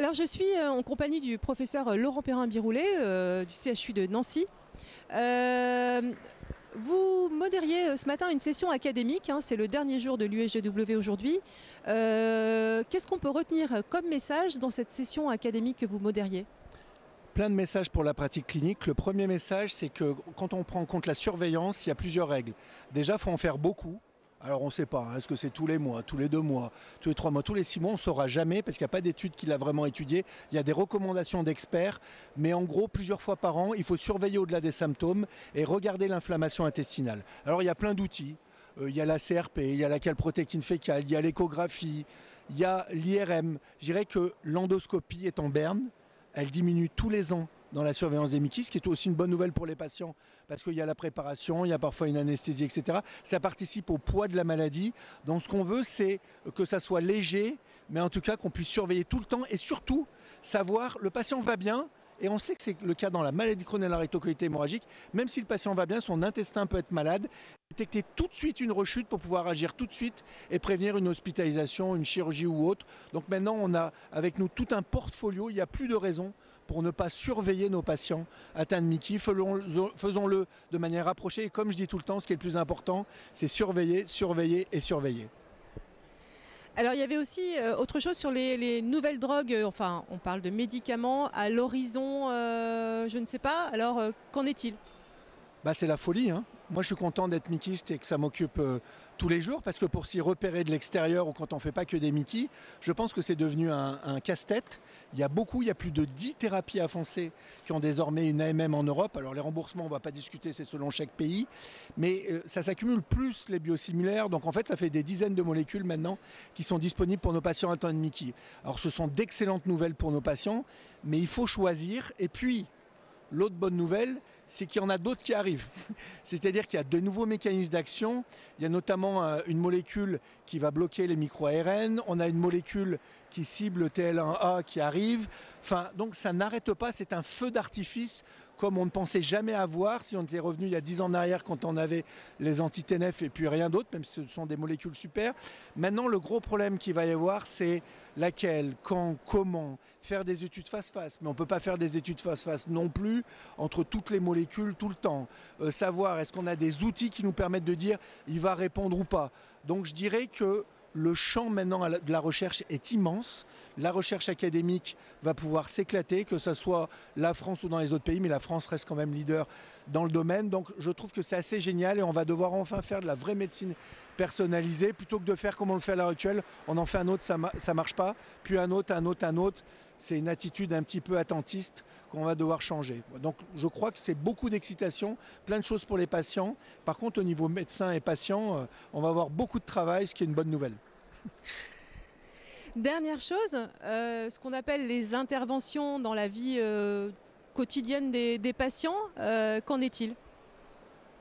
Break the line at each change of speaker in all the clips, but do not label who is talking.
Alors je suis en compagnie du professeur Laurent Perrin-Biroulet du CHU de Nancy. Euh, Vous modériez ce matin une session académique, hein, c'est le dernier jour de l'USGW aujourd'hui. Qu'est-ce qu'on peut retenir comme message dans cette session académique que vous modériez?
Plein de messages pour la pratique clinique. Le premier message, c'est que quand on prend en compte la surveillance, il y a plusieurs règles. Déjà, il faut en faire beaucoup. Alors on ne sait pas, hein, est-ce que c'est tous les mois, tous les 2 mois, tous les 3 mois, tous les 6 mois, on ne saura jamais parce qu'il n'y a pas d'étude qui l'a vraiment étudié. Il y a des recommandations d'experts, mais en gros, plusieurs fois par an, il faut surveiller au-delà des symptômes et regarder l'inflammation intestinale. Alors il y a plein d'outils. Il y a la CRP, il y a la calprotectine fécale, il y a l'échographie, il y a l'IRM. Je dirais que l'endoscopie est en berne. Elle diminue tous les ans dans la surveillance des muqueuses, ce qui est aussi une bonne nouvelle pour les patients, parce qu'il y a la préparation, il y a parfois une anesthésie, etc. Ça participe au poids de la maladie. Donc ce qu'on veut, c'est que ça soit léger, mais en tout cas qu'on puisse surveiller tout le temps et surtout savoir le patient va bien. Et on sait que c'est le cas dans la maladie chronique de la rectocolite hémorragique. Même si le patient va bien, son intestin peut être malade. Détecter tout de suite une rechute pour pouvoir agir tout de suite et prévenir une hospitalisation, une chirurgie ou autre. Donc maintenant, on a avec nous tout un portfolio. Il n'y a plus de raison pour ne pas surveiller nos patients atteints de MICI. Faisons-le de manière rapprochée. Et comme je dis tout le temps, ce qui est le plus important, c'est surveiller, surveiller et surveiller.
Alors il y avait aussi autre chose sur les nouvelles drogues, enfin on parle de médicaments à l'horizon, je ne sais pas, alors qu'en est-il?
C'est la folie, hein. Moi, je suis content d'être mickeyiste et que ça m'occupe tous les jours parce que pour s'y repérer de l'extérieur ou quand on ne fait pas que des Mickey, je pense que c'est devenu un casse-tête. Il y a plus de 10 thérapies avancées qui ont désormais une AMM en Europe. Alors, les remboursements, on ne va pas discuter, c'est selon chaque pays. Mais ça s'accumule plus les biosimilaires. Donc, en fait, ça fait des dizaines de molécules maintenant qui sont disponibles pour nos patients atteints de Mickey. Alors, ce sont d'excellentes nouvelles pour nos patients, mais il faut choisir. Et puis, l'autre bonne nouvelle, c'est qu'il y en a d'autres qui arrivent. C'est-à-dire qu'il y a de nouveaux mécanismes d'action. Il y a notamment une molécule qui va bloquer les micro-ARN. On a une molécule qui cible le TL1A qui arrive. Donc ça n'arrête pas. C'est un feu d'artifice comme on ne pensait jamais avoir si on était revenu il y a 10 ans en arrière quand on avait les anti-TNF et puis rien d'autre, même si ce sont des molécules super. Maintenant, le gros problème qu'il va y avoir, c'est laquelle, quand, comment, faire des études face-face. Mais on ne peut pas faire des études face-face non plus entre toutes les molécules tout le temps. Savoir, est-ce qu'on a des outils qui nous permettent de dire il va répondre ou pas. Donc je dirais que le champ maintenant de la recherche est immense. La recherche académique va pouvoir s'éclater, que ce soit la France ou dans les autres pays, mais la France reste quand même leader dans le domaine. Donc je trouve que c'est assez génial et on va devoir enfin faire de la vraie médecine personnalisée. Plutôt que de faire comme on le fait à l'heure actuelle, on en fait un autre, ça ne marche pas, puis un autre, un autre, un autre. C'est une attitude un petit peu attentiste qu'on va devoir changer. Donc je crois que c'est beaucoup d'excitation, plein de choses pour les patients. Par contre, au niveau médecin et patient, on va avoir beaucoup de travail, ce qui est une bonne nouvelle.
Dernière chose, ce qu'on appelle les interventions dans la vie quotidienne des patients, qu'en est-il?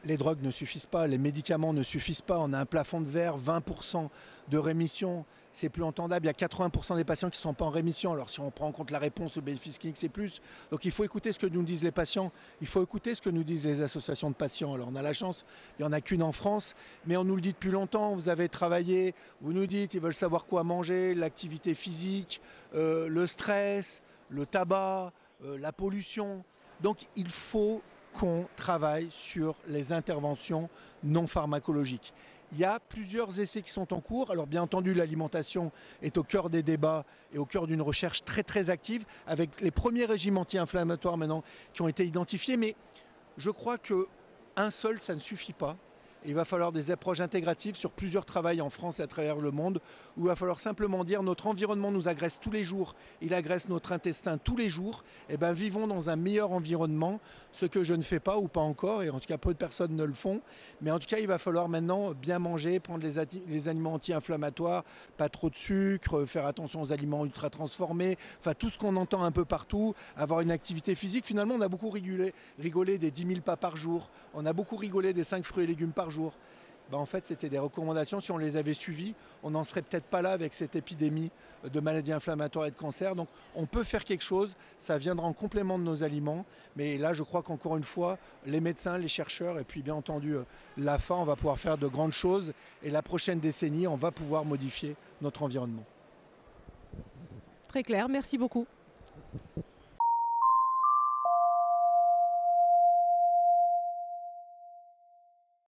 Les drogues ne suffisent pas, les médicaments ne suffisent pas. On a un plafond de verre, 20% de rémission, c'est plus entendable. Il y a 80% des patients qui ne sont pas en rémission. Alors si on prend en compte la réponse au bénéfice clinique, c'est plus. Donc il faut écouter ce que nous disent les patients, il faut écouter ce que nous disent les associations de patients. Alors on a la chance, il n'y en a qu'une en France, mais on nous le dit depuis longtemps. Vous avez travaillé, vous nous dites, ils veulent savoir quoi manger, l'activité physique, le stress, le tabac, la pollution. Donc il faut qu'on travaille sur les interventions non pharmacologiques. Il y a plusieurs essais qui sont en cours. Alors bien entendu, l'alimentation est au cœur des débats et au cœur d'une recherche très très active avec les premiers régimes anti-inflammatoires maintenant qui ont été identifiés. Mais je crois qu'un seul, ça ne suffit pas. Il va falloir des approches intégratives sur plusieurs travails en France et à travers le monde où il va falloir simplement dire notre environnement nous agresse tous les jours, il agresse notre intestin tous les jours, et bien vivons dans un meilleur environnement, ce que je ne fais pas ou pas encore, et en tout cas peu de personnes ne le font, mais en tout cas il va falloir maintenant bien manger, prendre les aliments anti-inflammatoires, pas trop de sucre, faire attention aux aliments ultra transformés, enfin tout ce qu'on entend un peu partout, avoir une activité physique. Finalement on a beaucoup rigolé des 10 000 pas par jour, on a beaucoup rigolé des 5 fruits et légumes par jour. En fait, c'était des recommandations. Si on les avait suivies, on n'en serait peut-être pas là avec cette épidémie de maladies inflammatoires et de cancer. Donc, on peut faire quelque chose. Ça viendra en complément de nos aliments. Mais là, je crois qu'encore une fois, les médecins, les chercheurs et puis bien entendu l'AFA, on va pouvoir faire de grandes choses. Et la prochaine décennie, on va pouvoir modifier notre environnement.
Très clair, merci beaucoup.